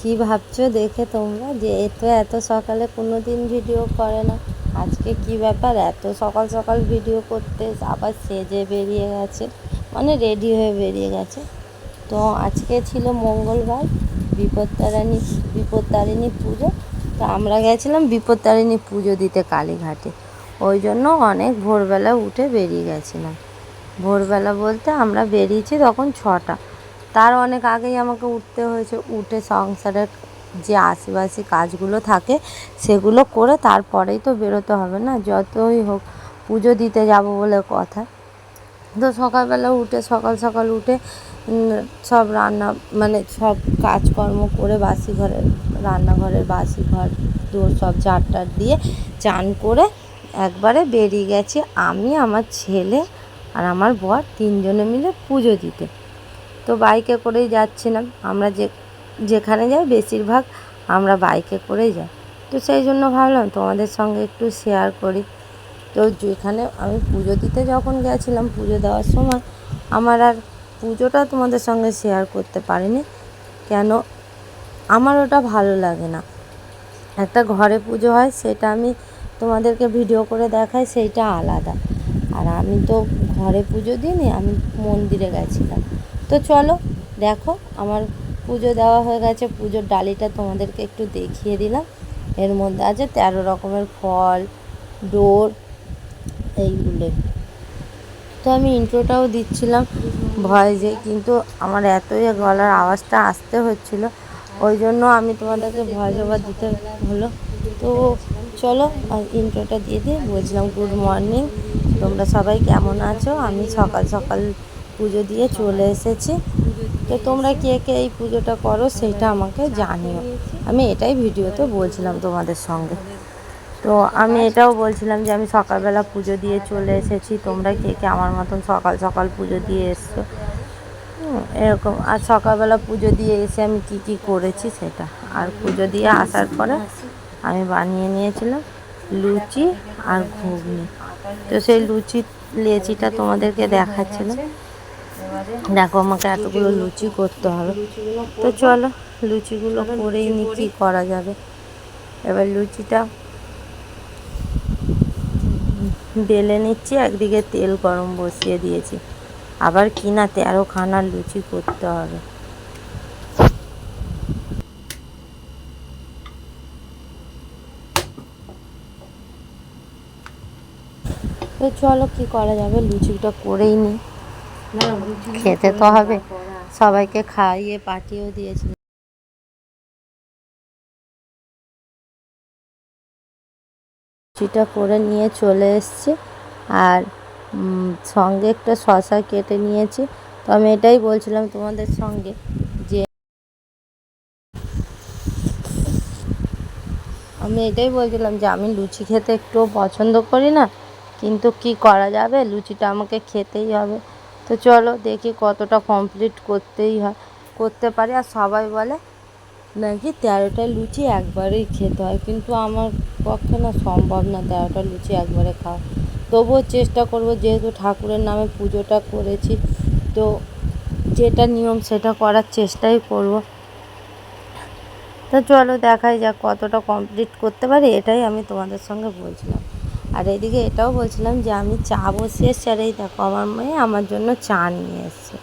কি ভাবছো দেখে তোমরা যে এত সকালে কোনো দিন ভিডিও করে না, আজকে কি ব্যাপার এত সকাল সকাল ভিডিও করতে, আবার সেজে বেরিয়ে গেছে, মানে রেডি হয়ে বেরিয়ে গেছে। তো আজকে ছিল মঙ্গলবার, বিপত্তারিণী পুজো। তো আমরা গেছিলাম বিপত্তারিণী পুজো দিতে কালীঘাটে, ওই জন্য অনেক ভোরবেলা উঠে বেরিয়ে গেছিলাম। ভোরবেলা বলতে আমরা বেরিয়েছি তখন 6টা, তার অনেক আগেই আমাকে উঠতে হয়েছে। উঠে সংসারের যে আশেপাশে কাজগুলো থাকে সেগুলো করে তারপরেই তো বেরোতে হবে না, যতই হোক পুজো দিতে যাব বলে কথা। তো সকালবেলা উঠে সকাল সকাল উঠে সব রান্না মানে সব কাজকর্ম করে রান্নাঘরের বাসি ঘর দোর সব ঝাড় দিয়ে চান করে একবারে বেরিয়ে গেছি আমি, আমার ছেলে আর আমার বর, 3জনে মিলে পুজো দিতে। তো বাইকে করেই যাচ্ছিলাম। আমরা যেখানে যাই বেশিরভাগ আমরা বাইকে করেই যাই। তো সেই জন্য ভাবলাম তোমাদের সঙ্গে একটু শেয়ার করি। তো যেখানে আমি পুজো দিতে যখন গেছিলাম, পুজো দেওয়ার সময় আমার আর পুজোটা তোমাদের সঙ্গে শেয়ার করতে পারিনি, কেন আমার ওটা ভালো লাগে না। একটা ঘরে পুজো হয় সেটা আমি তোমাদেরকে ভিডিও করে দেখাই, সেইটা আলাদা। আর আমি তো ঘরে পুজো দিইনি, আমি মন্দিরে গেছিলাম। তো চলো দেখো, আমার পুজো দেওয়া হয়ে গেছে। পুজোর ডালিটা তোমাদেরকে একটু দেখিয়ে দিলাম। এর মধ্যে আছে 13 রকমের ফল, ডোর, এইগুলো। তো আমি ইন্ট্রোটাও দিচ্ছিলাম ভয়েসে, কিন্তু আমার এতই গলার আওয়াজটা আসতে হচ্ছিলো, ওই জন্য আমি তোমাদেরকে ভয়েস ওভার দিতে হলো। তো চলো ইন্ট্রোটা দিয়ে বলছিলাম গুড মর্নিং, তোমরা সবাই কেমন আছো? আমি সকাল সকাল পুজো দিয়ে চলে এসেছি। তো তোমরা কে কে এই পুজোটা করো সেইটা আমাকে জানিও। আমি এটাই ভিডিওতে বলছিলাম তোমাদের সঙ্গে। তো আমি এটাও বলছিলাম যে আমি সকালবেলা পুজো দিয়ে চলে এসেছি, তোমরা কে কে আমার মতন সকাল সকাল পুজো দিয়ে এসছো এরকম। আর সকালবেলা পুজো দিয়ে এসে আমি কি করেছি সেটা। আর পুজো দিয়ে আসার পরে আমি বানিয়ে নিয়েছিলাম লুচি আর ঘুগনি। তো সেই লেচিটা তোমাদেরকে দেখাচ্ছিলাম। দেখো আমাকে এতগুলো লুচি করতে হবে। তো চলো লুচিগুলো করেই নি, কী করা যাবে। এবার লুচিটা বেলে নিচ্ছি, একদিকে তেল গরম বসিয়ে দিয়েছি, আবার কিনা 13খানা লুচি করতে হবে। তো চলো কি করা যাবে, লুচিটা করেই নি, খেতে তো হবে। সবাইকে খাইয়ে পাঠিয়েও দিয়েছি। লুচিটা করে নিয়ে চলে এসছি, আর সঙ্গে একটা শসা কেটে নিয়েছি। তো আমি এটাই বলছিলাম তোমাদের সঙ্গে যে আমি লুচি খেতে একটুও পছন্দ করি না, কিন্তু কি করা যাবে, লুচিটা আমাকে খেতেই হবে। তো চলো দেখি কতটা কমপ্লিট করতে পারি। আর সবাই বলে নাকি 13টা লুচি একবারেই খেতে হয়, কিন্তু আমার পক্ষে না সম্ভব না 13টা লুচি একবারে খাওয়া। তবুও চেষ্টা করব, যেহেতু ঠাকুরের নামে পুজোটা করেছি, তো যেটা নিয়ম সেটা করার চেষ্টাই করব। তো চলো দেখাই যাক কতটা কমপ্লিট করতে পারি, এটাই আমি তোমাদের সঙ্গে বলছিলাম। আর এদিকে এটাও বলছিলাম যে আমি চা বসিয়ে এসছি, আর এই দেখো আমার মেয়ে আমার জন্য চা নিয়ে এসছে।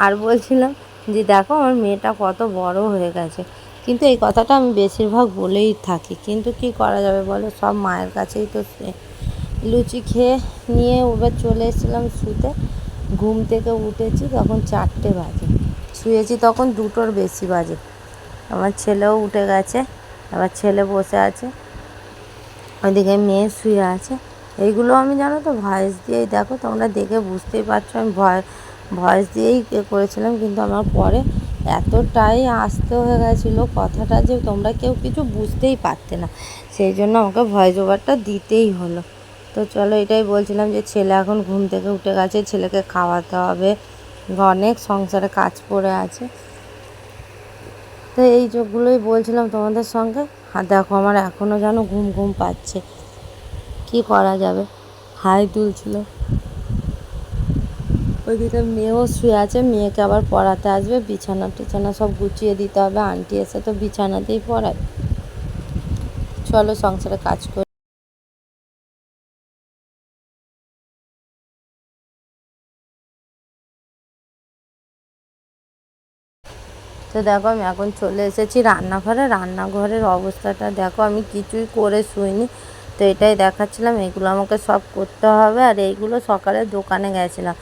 আর বলছিলাম যে দেখো আমার মেয়েটা কত বড় হয়ে গেছে। কিন্তু এই কথাটা আমি বেশিরভাগ বলেই থাকি, কিন্তু কি করা যাবে বলো, সব মায়ের কাছেই তো। লুচি খেয়ে নিয়ে এবার চলে এসেছিলাম শুতে। ঘুম থেকে উঠেছি তখন 4টে বাজে, শুয়েছি তখন 2টোর বেশি বাজে। আমার ছেলেও উঠে গেছে, আবার ছেলে বসে আছে, ওইদিকে মেয়ে শুয়ে আছে। এইগুলো আমি জানো তো ভয়েস দিয়েই, দেখো তোমরা দেখে বুঝতেই পারছো আমি ভয়েস দিয়েই করেছিলাম, কিন্তু আমার পরে এতটাই আস্তে হয়ে গেছিলো কথাটা যে তোমরা কেউ কিছু বুঝতেই পারতে না, সেই জন্য আমাকে ভয়েস ওভারটা দিতেই হলো। তো চলো এটাই বলছিলাম যে ছেলে এখন ঘুম থেকে উঠে গেছে, ছেলেকে খাওয়াতে হবে, অনেক সংসারে কাজ পড়ে আছে। তো এই যোগগুলোই বলছিলাম তোমাদের সঙ্গে। আর দেখো আমার এখনও যেন ঘুম পাচ্ছে, কি করা যাবে। হাই তুলছিল। ওইদিকে মেয়েও শুয়ে আছে, মেয়েকে আবার পড়াতে আসবে, বিছানা টিছানা সব গুছিয়ে দিতে হবে, আন্টি এসে তো বিছানাতেই পড়ায়। চলো সংসারে কাজ করি। তো দেখো আমি এখন চলে এসেছি রান্নাঘরে। রান্নাঘরের অবস্থাটা দেখো, আমি কিছুই করে শুইনি, তো এটাই দেখাচ্ছিলাম। এইগুলো আমাকে সব করতে হবে। আর এইগুলো সকালে দোকানে গেছিলাম,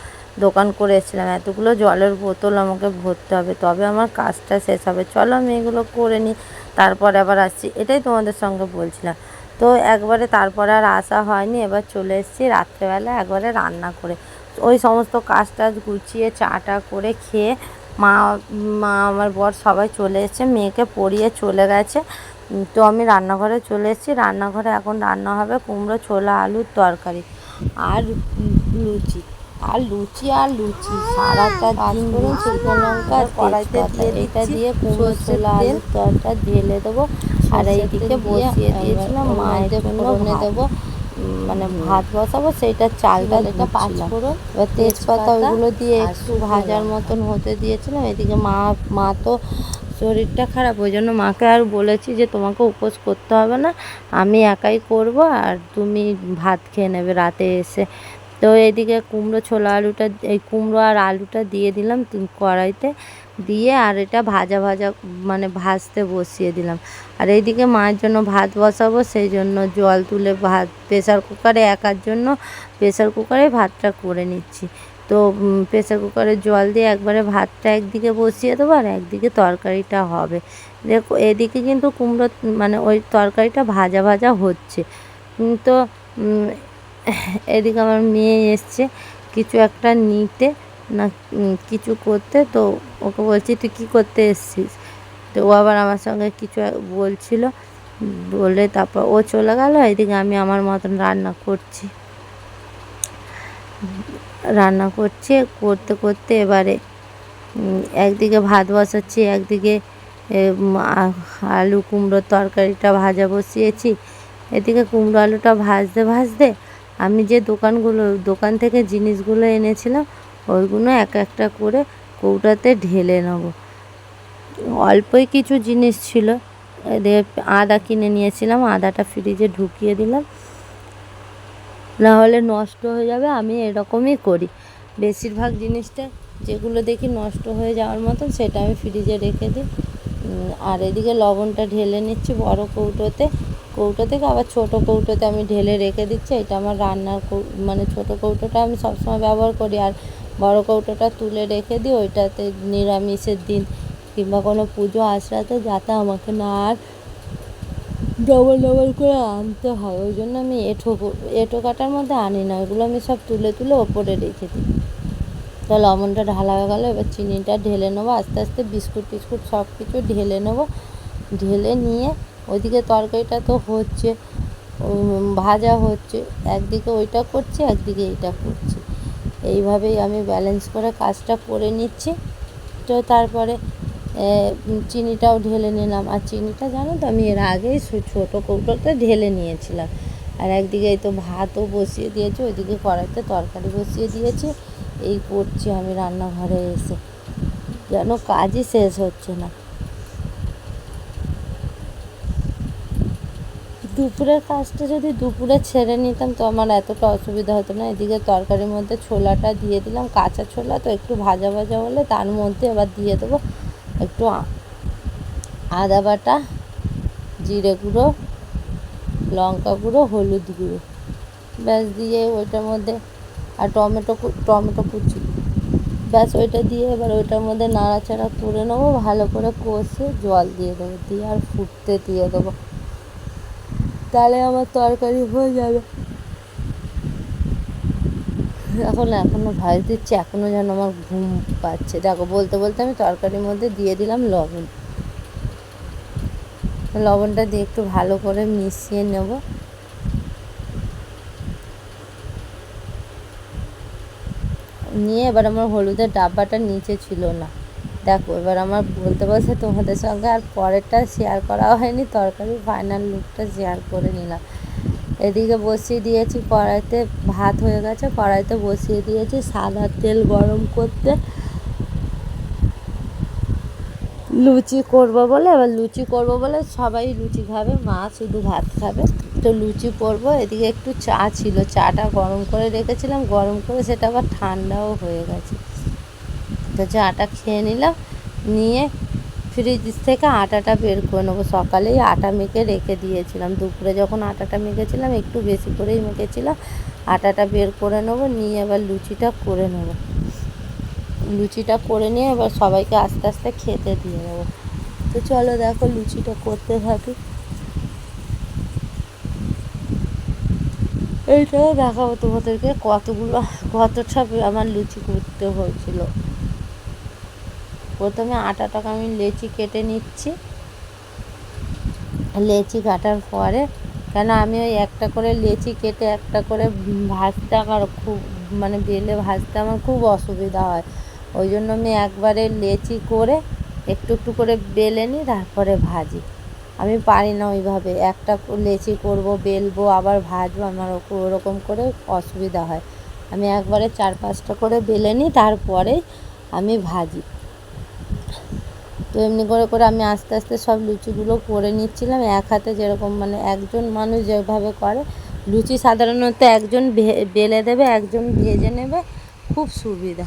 দোকান করে এসেছিলাম, এতগুলো জলের বোতল আমাকে ভরতে হবে, তবে আমার কাজটা শেষ হবে। চলো আমি এগুলো করে নিই, তারপরে আবার আসছি। এটাই তোমাদের সঙ্গে বলছিলাম। তো একবারে তারপরে আর আসা হয়নি, এবার চলে এসেছি রাত্রেবেলা একবারে রান্না করে। ওই সমস্ত কাজ টাজ গুছিয়ে চাটা করে খেয়ে মা মা আমার বর সবাই চলে এসেছে, মেয়েকে পড়িয়ে চলে গেছে। তো আমি রান্নাঘরে চলে এসেছি। রান্নাঘরে এখন রান্না হবে কুমড়ো ছোলা আলুর তরকারি আর লুচি। সারাটা দিন শুকনো লঙ্কা কড়াইতে দিয়ে এটা দিয়ে কুমড়ো ছোলা আলুর তরকারি ঢেলে দেবো। আর এইদিকে বসিয়ে দিয়েছিলাম মায়ের জন্য দেবো, মানে ভাত বসাবো, সেইটা চালটা এটা 5 ফোড়ন, এবার তেজপাতা ওইগুলো দিয়ে একটু ভাজার মতন হতে দিয়েছিলাম। এদিকে মা তো শরীরটা খারাপ, ওই জন্য মাকে আর বলেছি যে তোমাকে উপোস করতে হবে না, আমি একাই করব, আর তুমি ভাত খেয়ে নেবে রাতে এসে। তো এদিকে কুমড়ো ছোলা আলুটা, এই কুমড়ো আর আলুটা দিয়ে দিলাম কড়াইতে, দিয়ে আর এটা ভাজা ভাজা মানে ভাজতে বসিয়ে দিলাম। আর এইদিকে মায়ের জন্য ভাত বসাবো, সেই জন্য জল তুলে ভাত প্রেসার কুকারে, একার জন্য প্রেসার কুকারে ভাতটা করে নিচ্ছি। তো প্রেসার কুকারে জল দিয়ে একবারে ভাতটা একদিকে বসিয়ে দেবো, আর একদিকে তরকারিটা হবে। দেখো এদিকে কিন্তু কুমড়ো মানে ওই তরকারিটা ভাজা ভাজা হচ্ছে। তো এদিকে আমার মেয়ে এসছে কিছু একটা নিতে না কিছু করতে, তো ওকে বলছি তুই কী করতে এসছিস, তো ও আবার আমার সঙ্গে কিছু বলছিল, বলে তারপর ও চলে গেল। এদিকে আমি আমার মতন রান্না করছি করতে করতে এবারে একদিকে ভাত বসাচ্ছি, একদিকে আলু কুমড়োর তরকারিটা ভাজা বসিয়েছি। এদিকে কুমড়ো আলুটা ভাজতে ভাজতে আমি যে দোকান থেকে জিনিসগুলো এনেছিলাম ওইগুলো এক একটা করে কৌটাতে ঢেলে নেব। অল্পই কিছু জিনিস ছিল, আদা কিনে নিয়েছিলাম, আদাটা ফ্রিজে ঢুকিয়ে দিলাম, না হলে নষ্ট হয়ে যাবে। আমি এরকমই করি, বেশিরভাগ জিনিসটা যেগুলো দেখি নষ্ট হয়ে যাওয়ার মতন সেটা আমি ফ্রিজে রেখে দিই। আর এদিকে লবণটা ঢেলে নিচ্ছি বড় কৌটো থেকে আবার ছোট কৌটোতে আমি ঢেলে রেখে দিচ্ছি। এটা আমার রান্নার মানে ছোট কৌটোটা আমি সবসময় ব্যবহার করি, আর বড় কৌটোটা তুলে রেখে দিই ওইটাতে নিরামিষের দিন কিংবা কোনো পুজো আশরাতে, যাতে আমাকে না আর ডবল করে আনতে হয়। ওই জন্য আমি এঁঠো কাটার মধ্যে আনি না, ওইগুলো আমি সব তুলে ওপরে রেখে দিই। তো লবণটা ঢালা হয়ে গেলো, এবার চিনিটা ঢেলে নেবো, আস্তে আস্তে বিস্কুট টিস্কুট সব কিছু ঢেলে নেবো। ঢেলে নিয়ে ওইদিকে তরকারিটা তো হচ্ছে, ভাজা হচ্ছে, একদিকে ওইটা করছি একদিকে এইটা করছি, এইভাবেই আমি ব্যালেন্স করে কাজটা করে নিচ্ছি। তো তারপরে চিনিটাও ঢেলে নিলাম। আর চিনিটা জানো তো আমি এর আগেই ছোটো কৌটোতে ঢেলে নিয়েছিলাম। আর একদিকে এই তো ভাতও বসিয়ে দিয়েছি, ওইদিকে কড়াইতে তরকারি বসিয়ে দিয়েছি। এই করছি আমি রান্নাঘরে এসে, যেন কাজই শেষ হচ্ছে না। দুপুরের কাজটা যদি দুপুরে ছেড়ে নিতাম তো আমার এতটা অসুবিধা হতো না। এদিকে তরকারির মধ্যে ছোলাটা দিয়ে দিলাম, কাঁচা ছোলা তো একটু ভাজা ভাজা হলে তার মধ্যে এবার দিয়ে দেবো একটু আদা বাটা, জিরে গুঁড়ো, লঙ্কা গুঁড়ো, হলুদ গুঁড়ো, ব্যাস দিয়ে ওইটার মধ্যে আর টমেটো কুচি, ব্যাস ওইটা দিয়ে এবার ওইটার মধ্যে নাড়াচাড়া করে নেবো, ভালো করে কষে জল দিয়ে দেবো, দিয়ে আর ফুটতে দিয়ে দেবো, তাহলে আমার তরকারি হয়ে যাবে। এখনও ভাজ দিচ্ছি, এখনও যেন আমার ঘুম পাচ্ছে। দেখো বলতে বলতে আমি তরকারির মধ্যে দিয়ে দিলাম লবণটা দিয়ে একটু ভালো করে মিশিয়ে নেব। নিয়ে এবার আমার হলুদের ডাব্বাটা নিচে ছিল না, দেখো এবার আমার বলতে বলতে তোমাদের সঙ্গে আর পরেরটা শেয়ার করা হয়নি, তরকারির ফাইনাল লুকটা শেয়ার করে নিলাম। এদিকে বসিয়ে দিয়েছি কড়াইতে, ভাত হয়ে গেছে, কড়াইতে বসিয়ে দিয়েছি সাদা তেল গরম করতে লুচি করবো বলে। এবার লুচি করবো বলে সবাই লুচি খাবে, মা শুধু ভাত খাবে, তো লুচি করবো। এদিকে একটু চা ছিল, চাটা গরম করে রেখেছিলাম, গরম করে সেটা আবার ঠান্ডাও হয়ে গেছে, তো চাটা খেয়ে নিলাম। নিয়ে ফ্রিজ থেকে আটাটা বের করে নেবো। সকালেই আটা মেখে রেখে দিয়েছিলাম, দুপুরে যখন আটাটা মেখেছিলাম একটু বেশি করেই মেখেছিলাম, আটাটা বের করে নেবো। নিয়ে এবার লুচিটা করে নেবো, লুচিটা করে নিয়ে এবার সবাইকে আস্তে আস্তে খেতে দিয়ে দেবো। তো চলো দেখো লুচিটা করতে থাকি। এইটাও দেখাবো তোমাদেরকে কতটা আমার লুচি করতে হয়েছিল। প্রথমে আটাটাকে আমি লেচি কেটে নিচ্ছি, লেচি কাটার পরে, কেন আমি ওই একটা করে লেচি কেটে একটা করে ভাজতে আমার খুব মানে বেলে ভাজতে আমার খুব অসুবিধা হয়, ওই জন্য আমি একবারে লেচি করে একটু একটু করে বেলে নিই, তারপরে ভাজি। আমি পারি না ওইভাবে, একটা লেচি করব, বেলবো, আবার ভাজবো, আমার ওরকম করে অসুবিধা হয়। আমি একবারে 4-5টা করে বেলে নিই, তারপরে আমি ভাজি। তো এমনি করে করে আমি আস্তে আস্তে সব লুচিগুলো করে নিচ্ছিলাম এক হাতে, যেরকম মানে একজন মানুষ যেভাবে করে লুচি সাধারণত একজন বেলে দেবে, একজন ভেজে নেবে, খুব সুবিধা।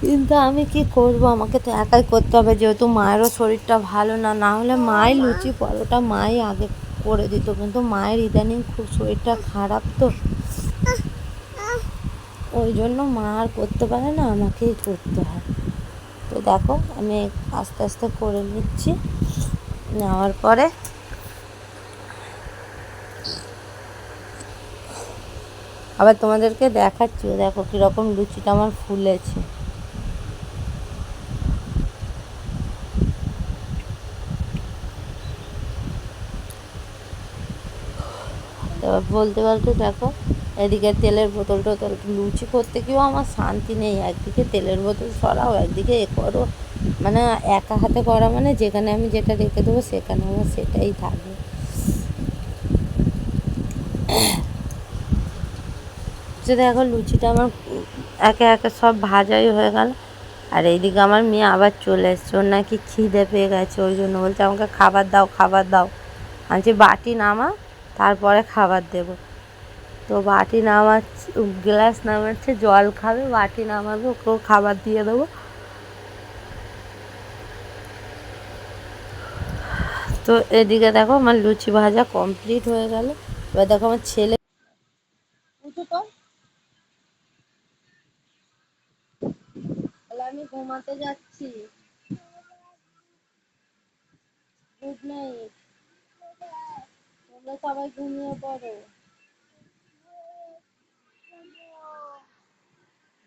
কিন্তু আমি কি করব, আমাকে তো একাই করতে হবে, যেহেতু মায়েরও শরীরটা ভালো না, না হলে মাই লুচি পরোটা মাই আগে করে দিত, কিন্তু মায়ের ইদানিং খুব শরীরটা খারাপ, তো ওই জন্য মা আর করতে পারে না, আমাকেই করতে হয়। তো দেখো আমি আস্তে আস্তে করে নিচ্ছি, নেওয়ার পরে আবার তোমাদেরকে দেখাচ্ছি, দেখো কীরকম লুচিটা আমার ফুলেছে। এবার বলতে বলতে দেখো এদিকে তেলের বোতল টোতল, লুচি করতে গিয়েও আমার শান্তি নেই, একদিকে তেলের বোতল সরাও, একদিকে এ করো, মানে একা হাতে করা মানে যেখানে আমি যেটা রেখে দেবো সেখানে আমার সেটাই থাকবে। যে দেখো লুচিটা আমার একে একে সব ভাজাই হয়ে গেল, আর এইদিকে আমার মেয়ে আবার চলে এসছে, ওর নাকি খিদে পেয়ে গেছে, ওই জন্য বলছে আমাকে খাবার দাও খাবার দাও। আমি বাটি নামা, তারপরে খাবার দেবো। তো বাটি নামাচ্ছে, গ্লাস নামাচ্ছে, জল খাবে, বাটি নামাবে, ওকেও খাবার দিয়ে দেবো। তো এদিকে দেখো আমার লুচি ভাজা কমপ্লিট হয়ে গেল। এবার দেখো আমার ছেলে আমি ঘুমাতে যাচ্ছি, গুড নাইট, তোমরা সবাই ঘুমিয়ে পড়ো,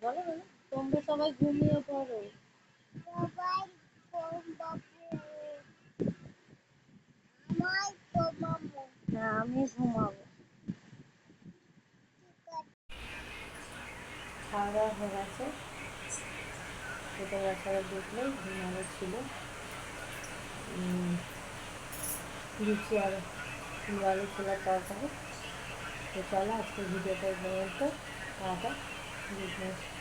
বলো বলো, তোমরা সবাই ঘুমিয়ে পড়ো। হ্যাঁ আমি ঘুমাবো। খাওয়া দাওয়া হয়ে গেছে, ছোটো বাচ্চারা দেখলে ঘুমানো ছিল, লুচি আর আলু ছোলার তরকারি। তো চলো আজকে ভিডিওটা পর্যন্ত, টাটা, গুড নাইট।